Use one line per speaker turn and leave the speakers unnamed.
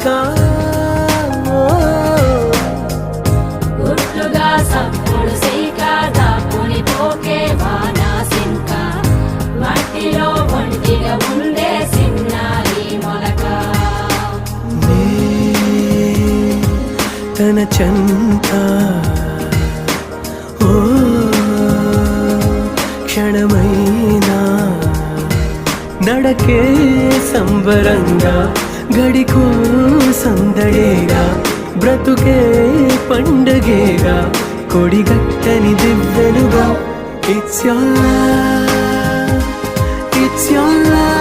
ఇంకా
గుట్లుగా సప్పుడు సీక దాపుని పోకే వానా సింక మట్టిలో ఒంటిగా ఉండే సిన్నారి మొలక
తన చెంత ఓ క్షణమైనా నడకే సంబరంగా గడికో సందడేగా బ్రతుకే పండగేగా కొడిగట్టని దివ్వెనుగా ఇట్స్ your love